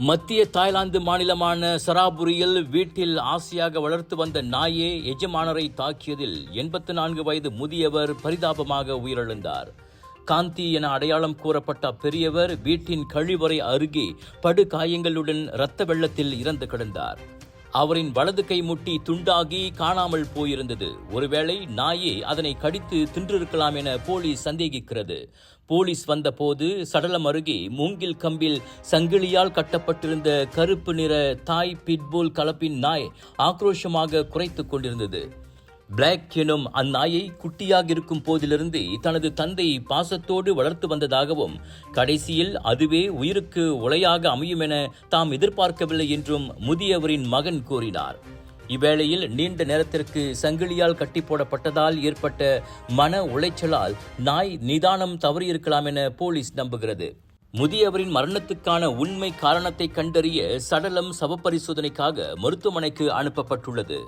மத்திய தாய்லாந்து மாநிலமான சராபுரியில் வீட்டில் ஆசையாக வளர்த்து வந்த நாயே எஜமானரை தாக்கியதில் 84 வயது முதியவர் பரிதாபமாக உயிரிழந்தார். காந்தி என அடையாளம் கூறப்பட்ட பெரியவர் வீட்டின் கழிவறை அருகே படுகாயங்களுடன் இரத்த வெள்ளத்தில் இறந்து கிடந்தார். அவரின் வலது கை முட்டி துண்டாகி காணாமல் போயிருந்தது. ஒருவேளை நாயே அதனை கடித்து தின்றிருக்கலாம் என போலீஸ் சந்தேகிக்கிறது. போலீஸ் வந்தபோது சடலம் அருகே மூங்கில் கம்பில் சங்கிலியால் கட்டப்பட்டிருந்த கருப்பு நிற தாய் பிட்புல் கலப்பின் நாய் ஆக்ரோஷமாக குரைத்துக் கொண்டிருந்தது. பிளாக் எனும் அந்நாயை குட்டியாக இருக்கும் போதிலிருந்து தனது தந்தை பாசத்தோடு வளர்த்து வந்ததாகவும் கடைசியில் அதுவே உயிருக்கு உலையாக அமையும் என தாம் எதிர்பார்க்கவில்லை என்றும் முதியவரின் மகன் கூறினார். இவ்வேளையில் நீண்ட நேரத்திற்கு சங்கிலியால் கட்டி போடப்பட்டதால் ஏற்பட்ட மன உளைச்சலால் நாய் நிதானம் தவறியிருக்கலாம் என போலீஸ் நம்புகிறது. முதியவரின் மரணத்துக்கான உண்மை காரணத்தை கண்டறிய சடலம் சவப்பரிசோதனைக்காக மருத்துவமனைக்கு அனுப்பப்பட்டுள்ளது.